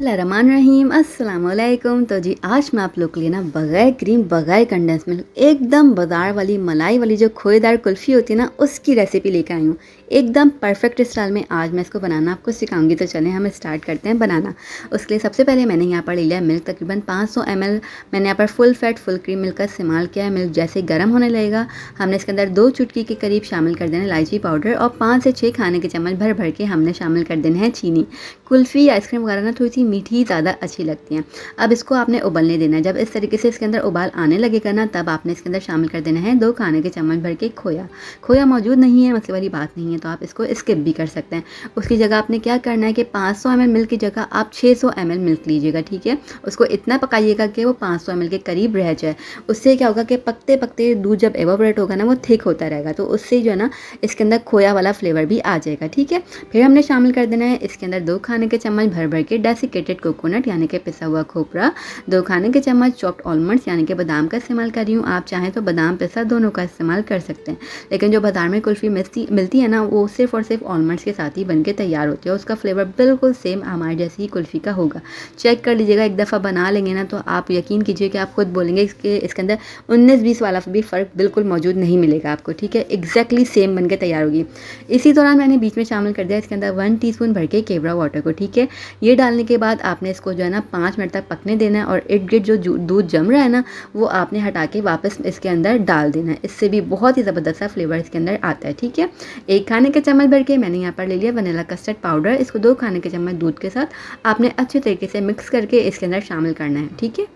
रहीम अस्सलाम वालेकुम। तो जी आज मैं आप लोग के लिए ना बगैर क्रीम बगैर कंडेंस मिल्क एकदम बाजार वाली मलाई वाली जो खोएदार कुल्फ़ी होती है ना उसकी रेसिपी लेकर आई हूँ। एकदम परफेक्ट स्टाइल में आज मैं इसको बनाना आपको सिखाऊंगी। तो चलें हम स्टार्ट करते हैं बनाना। उसके लिए सबसे पहले मैंने यहाँ पर ले लिया मिल्क, तकरीबन 500 ml। मैंने यहाँ पर full fat full cream milk का इस्तेमाल किया है। मिल्क जैसे गर्म होने लगेगा हमने इसके अंदर 2 चुटकी के करीब शामिल कर देना इलायची पाउडर और 5 से 6 खाने के चम्मच भर भर के हमने शामिल कर देना है चीनी। कुल्फ़ी आइसक्रीम वगैरह ना थोड़ी सी मीठी ज़्यादा अच्छी लगती हैं। अब इसको आपने उबलने देना है। जब इस तरीके से इसके अंदर उबाल आने लगेगा ना तब आपने इसके अंदर शामिल कर देना है 2 खाने के चम्मच भर के खोया। खोया मौजूद नहीं है मसले वाली बात नहीं है, तो आप इसको स्किप भी कर सकते हैं। उसकी जगह आपने क्या करना है कि 500 ml मिल्क की जगह आप 600 ml मिल्क लीजिएगा, ठीक है। उसको इतना पकाइएगा कि वो 500 ml के करीब रह जाए। उससे क्या होगा कि पकते पकते दूध जब एवापोरेट होगा ना वो थिक होता रहेगा, तो उससे जो है ना इसके अंदर खोया वाला फ्लेवर भी आ जाएगा, ठीक है। फिर हमने शामिल कर देना है इसके अंदर 2 खाने के चम्मच भर भर के डेसिकेटेड कोकोनट यानी कि पिसा हुआ खोपरा, 2 खाने के चम्मच चॉप्ड ऑलमंड्स यानी कि बादाम का इस्तेमाल कर रही हूँ। आप चाहें तो बादाम पिस्ता दोनों का इस्तेमाल कर सकते हैं, लेकिन जो बाजार में कुल्फ़ी मिलती है ना वो सिर्फ और सिर्फ ऑलमंड्स के साथ ही बन के तैयार होती है। उसका फ्लेवर बिल्कुल सेम हमारे जैसी ही कुल्फ़ी का होगा। चेक कर लीजिएगा, एक दफ़ा बना लेंगे ना तो आप यकीन कीजिए कि आप खुद बोलेंगे इसके अंदर 19-20 वाला भी फ़र्क बिल्कुल मौजूद नहीं मिलेगा आपको, ठीक है। एग्जैक्टली सेम बन के तैयार होगी। इसी दौरान मैंने बीच में शामिल कर दिया इसके अंदर 1 टीस्पून भर के केवड़ा वाटर को, ठीक है। ये डालने के बाद आपने इसको जो है ना 5 मिनट तक पकने देना है और इर्द गिर्द जो दूध जम रहा है ना वो आपने हटा के वापस इसके अंदर डाल देना है। इससे भी बहुत ही ज़बरदस्त सा फ्लेवर इसके अंदर आता है, ठीक है। 1 खाने के चम्मच भर के मैंने यहाँ पर ले लिया वनीला कस्टर्ड पाउडर। इसको 2 खाने के चम्मच दूध के साथ आपने अच्छे तरीके से मिक्स करके इसके अंदर शामिल करना है, ठीक है।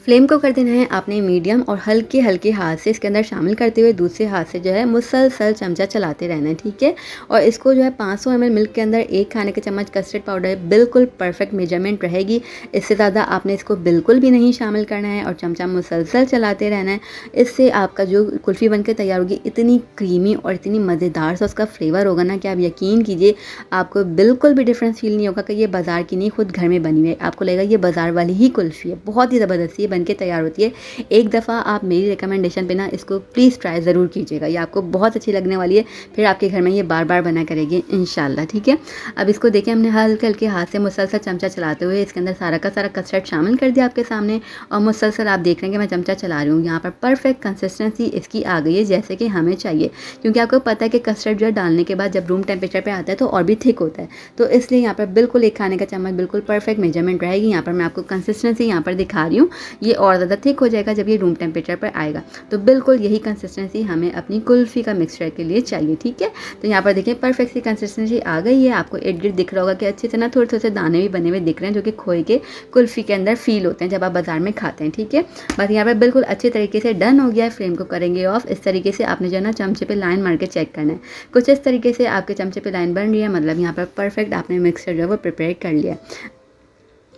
फ्लेम को कर देना है आपने मीडियम और हल्के हल्के हाथ से इसके अंदर शामिल करते हुए दूसरे हाथ से जो है मुसलसल चमचा चलाते रहना है, ठीक है। और इसको जो है 500 ml मिल्क के अंदर 1 खाने के चम्मच कस्टर्ड पाउडर बिल्कुल परफेक्ट मेजरमेंट रहेगी। इससे ज़्यादा आपने इसको बिल्कुल भी नहीं शामिल करना है और चमचा मुसलसल चलाते रहना है। इससे आपका जो कुल्फ़ी बनकर तैयार होगी इतनी क्रीमी और इतनी मज़ेदार सा उसका फ्लेवर होगा ना कि आप यकीन कीजिए आपको बिल्कुल भी डिफरेंस फील नहीं होगा कि ये बाज़ार की नहीं खुद घर में बनी हुई है। आपको लगेगा ये बाज़ार वाली ही कुल्फ़ी है। बहुत ही ज़बरदस्त ये बन के तैयार होती है। एक दफ़ा आप मेरी रिकमेंडेशन पे ना इसको प्लीज़ ट्राई ज़रूर कीजिएगा, ये आपको बहुत अच्छी लगने वाली है। फिर आपके घर में ये बार बार बना करेगी इंशाल्लाह, ठीक है। अब इसको देखिए हमने हल्के हल्के हाथ से मुसलसल चमचा चलाते हुए इसके अंदर सारा का सारा कस्टर्ड शामिल कर दिया आपके सामने और मुसलसल आप देख रहे हैं कि मैं चमचा चला रही हूँ। यहाँ पर परफेक्ट कंसिस्टेंसी इसकी आ गई है जैसे कि हमें चाहिए, क्योंकि आपको पता है कि कस्टर्ड जो है डालने के बाद जब रूम टेम्परेचर पर आता है तो और भी थिक होता है, तो इसलिए यहाँ पर बिल्कुल 1 खाने का चम्मच बिल्कुल परफेक्ट मेजरमेंट रहेगी। यहाँ पर मैं आपको कंसिस्टेंसी यहाँ पर दिखा रही हूँ, ये और ज़्यादा थिक हो जाएगा जब ये रूम टेम्परेचर पर आएगा। तो बिल्कुल यही कंसिस्टेंसी हमें अपनी कुल्फ़ी का मिक्सचर के लिए चाहिए, ठीक है। तो यहाँ पर देखिए परफेक्ट सी कंसिस्टेंसी आ गई है। आपको इर्द गिर्द दिख रहा होगा कि अच्छे से ना थोड़े थोड़े से दाने भी बने हुए दिख रहे हैं जो कि खोए के कुल्फ़ी के अंदर फील होते हैं जब आप बाज़ार में खाते हैं, ठीक है। बस यहाँ पर बिल्कुल अच्छे तरीके से डन हो गया है। फ्लेम को करेंगे ऑफ। इस तरीके से आपने जो है ना चमचे पर लाइन मार के चेक करना है। कुछ इस तरीके से आपके चमचे पर लाइन बन रही है, मतलब यहाँ पर परफेक्ट आपने मिक्सचर जो है वो प्रिपेयर कर लिया।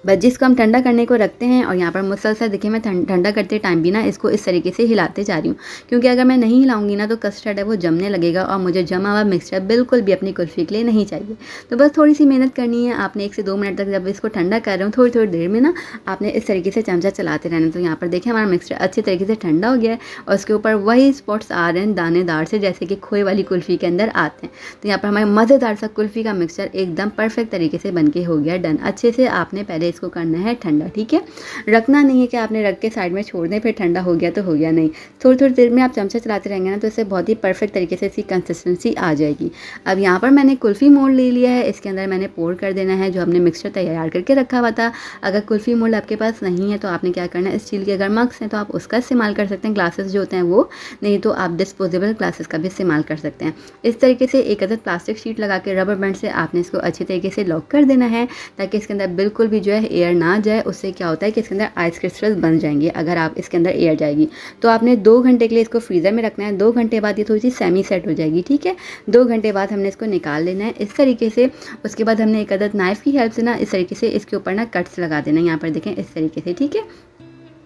बस जिसको हम ठंडा करने को रखते हैं और यहाँ पर मुसलसल देखिए मैं ठंडा करते टाइम भी ना इसको इस तरीके से हिलाते जा रही हूँ, क्योंकि अगर मैं नहीं हिलाऊंगी ना तो कस्टर्ड है वो जमने लगेगा और मुझे जमा हुआ मिक्सचर बिल्कुल भी अपनी कुल्फ़ी के लिए नहीं चाहिए। तो बस थोड़ी सी मेहनत करनी है आपने। 1 से 2 मिनट तक जब इसको ठंडा कर रहे हो थोड़ी थोड़ी देर में ना आपने इस तरीके से चमचा चलाते रहना। तो यहाँ पर देखिए हमारा मिक्सचर अच्छे तरीके से ठंडा हो गया है और उसके ऊपर वही स्पॉट्स आ रहे हैं दानेदार से जैसे कि खोए वाली कुल्फ़ी के अंदर आते हैं। तो यहाँ पर हमारे मज़ेदार सा कुल्फ़ी का मिक्सचर एकदम परफेक्ट तरीके से बन के हो गया डन। अच्छे से आपने पहले इसको करना है ठंडा, ठीक है। रखना नहीं है कि आपने रख के साइड में छोड़ दें फिर ठंडा हो गया तो हो गया, नहीं। थोड़ी थोड़ी देर में आप चमचा चलाते रहेंगे ना तो इससे बहुत ही परफेक्ट तरीके से इसकी कंसिस्टेंसी आ जाएगी। अब यहाँ पर मैंने कुल्फ़ी मोल्ड ले लिया है। इसके अंदर मैंने पोर कर देना है जो हमने मिक्सचर तैयार करके रखा हुआ था। अगर कुल्फ़ी मोल्ड आपके पास नहीं है तो आपने क्या करना है, स्टील के अगर मग्स हैं तो आप उसका इस्तेमाल कर सकते हैं, ग्लासेस जो होते हैं वो, नहीं तो आप डिस्पोजेबल ग्लासेस का भी इस्तेमाल कर सकते हैं। इस तरीके से एक अदद प्लास्टिक शीट लगा के रबर बैंड से आपने इसको अच्छे तरीके से लॉक कर देना है ताकि इसके अंदर बिल्कुल भी जो है एयर ना जाए। उससे क्या होता है कि इसके अंदर आइस क्रिस्टल्स बन जाएंगे अगर आप इसके अंदर एयर जाएगी। तो आपने 2 घंटे के लिए इसको फ्रीज़र में रखना है। 2 घंटे बाद ये थोड़ी सी सेमी सेट हो जाएगी, ठीक है। 2 घंटे बाद हमने इसको निकाल लेना है इस तरीके से। उसके बाद हमने एक अदद नाइफ़ की हेल्प से ना इस तरीके से इसके ऊपर ना कट्स लगा देना है। यहाँ पर देखें इस तरीके से, ठीक है।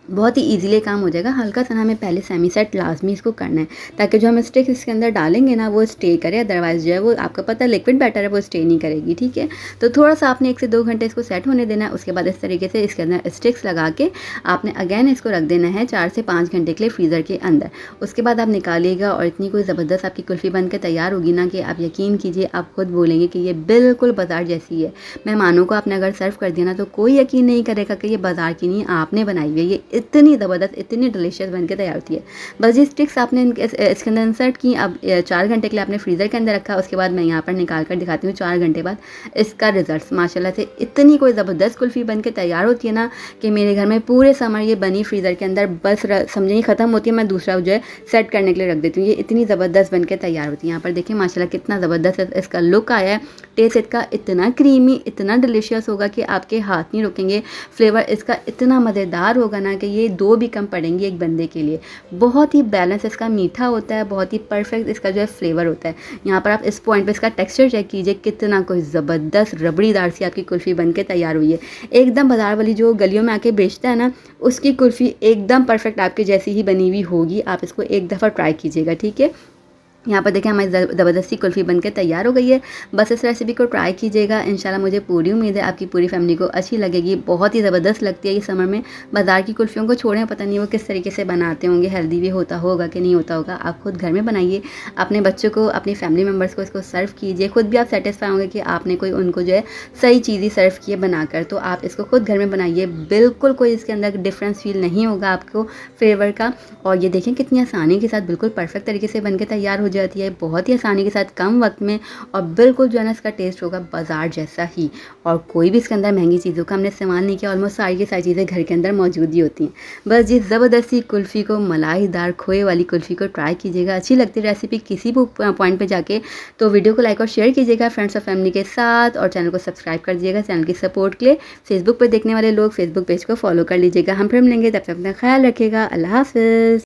बहुत ही ईज़िली काम हो जाएगा। हल्का-सा ना हमें पहले सेमी सेट लाज़मी इसको करना है, ताकि जो हम स्टिक्स इसके अंदर डालेंगे ना वो स्टे करे, अदरवाइज़ जो है वो आपको पता है लिक्विड बैटर है वो स्टे नहीं करेगी, ठीक है? तो थोड़ा-सा आपने 1 से 2 घंटे इसको सेट होने देना है, उसके बाद इस तरीके से इसके अंदर स्टिक्स लगा के आपने अगेन इसको रख देना है 4 से 5 घंटे के लिए फ्रीज़र के अंदर। उसके बाद आप निकालिएगा और इतनी कोई ज़बरदस्त आपकी कुल्फ़ी बन के तैयार होगी ना कि आप यकीन कीजिए आप खुद बोलेंगे कि ये बिल्कुल बाज़ार जैसी है। मेहमानों को आपने अगर सर्व कर दिया ना तो कोई यकीन नहीं करेगा कि ये बाज़ार की नहीं आपने बनाई हुई है। ये इतनी ज़बरदस्त, इतनी डिलीशियस बन के तैयार होती है। बस ये स्टिक्स आपने इसके अंदर इंसर्ट की, अब 4 घंटे के लिए आपने फ्रीज़र के अंदर रखा। उसके बाद मैं यहाँ पर निकाल कर दिखाती हूँ 4 घंटे बाद इसका रिज़ल्ट। माशाल्लाह से इतनी कोई ज़बरदस्त कुल्फ़ी बन के तैयार होती है ना कि मेरे घर में पूरे समर ये बनी फ्रीज़र के अंदर बस समझिए ख़त्म होती है, मैं दूसरा जो है सेट करने के लिए रख देती हूँ। ये इतनी ज़बरदस्त बन के तैयार होती है। यहाँ पर देखिए माशाल्लाह कितना ज़बरदस्त इसका लुक आया है। टेस्ट इसका इतना क्रीमी, इतना डिलीशियस होगा कि आपके हाथ नहीं रुकेंगे। फ्लेवर इसका इतना मज़ेदार होगा ना कि ये 2 भी कम पड़ेंगी एक बंदे के लिए। बहुत ही बैलेंस इसका मीठा होता है, बहुत ही परफेक्ट इसका जो है फ्लेवर होता है। यहाँ पर आप इस पॉइंट पे इसका टेक्सचर चेक कीजिए, कितना कोई ज़बरदस्त रबड़ीदार सी आपकी कुल्फ़ी बन के तैयार हुई है। एकदम बाज़ार वाली जो गलियों में आके बेचता है ना, उसकी कुल्फ़ी एकदम परफेक्ट आपके जैसी ही बनी हुई होगी। आप इसको एक दफ़ा ट्राई कीजिएगा, ठीक है? यहाँ पर देखिए हमारी ज़बरदस्ती कुल्फ़ी बनके तैयार हो गई है। बस इस रेसिपी को ट्राई कीजिएगा, इंशाल्लाह मुझे पूरी उम्मीद है आपकी पूरी फैमिली को अच्छी लगेगी। बहुत ही ज़बरदस्त लगती है ये समर में। बाज़ार की कुल्फ़ियों को छोड़ें, पता नहीं वो किस तरीके से बनाते होंगे, हेल्दी भी होता होगा कि नहीं होता होगा। आप खुद घर में बनाइए, अपने बच्चों को, अपनी फैमिली मेम्बर्स को इसको सर्व कीजिए। खुद भी आप सैटिस्फाई होंगे कि आपने कोई उनको जो है सही चीज़ ही सर्व की है बनाकर। तो आप इसको खुद घर में बनाइए, बिल्कुल कोई इसके अंदर डिफरेंस फ़ील नहीं होगा आपको फ्लेवर का। और ये देखें कितनी आसानी के साथ बिल्कुल परफेक्ट तरीके से बनके तैयार हो जाती है, बहुत ही आसानी के साथ, कम वक्त में, और बिल्कुल जो है ना इसका टेस्ट होगा बाज़ार जैसा ही। और कोई भी इसके अंदर महंगी चीज़ों का हमने इस्तेमाल नहीं किया, ऑलमोस्ट सारी की सारी चीज़ें घर के अंदर मौजूद ही होती हैं। बस ये ज़बरदस्ती कुल्फ़ी को, मलाईदार खोए वाली कुल्फ़ी को ट्राई कीजिएगा। अच्छी लगती है रेसिपी किसी भी पॉइंट पे जाके तो वीडियो को लाइक और शेयर कीजिएगा फ्रेंड्स और फैमिली के साथ, और चैनल को सब्सक्राइब कर दीजिएगा चैनल की सपोर्ट के लिए। फेसबुक पर देखने वाले लोग फेसबुक पेज को फॉलो कर लीजिएगा। हम फिर मिलेंगे, तब तक अपना ख्याल रखिएगा। अल्लाह हाफ़िज़।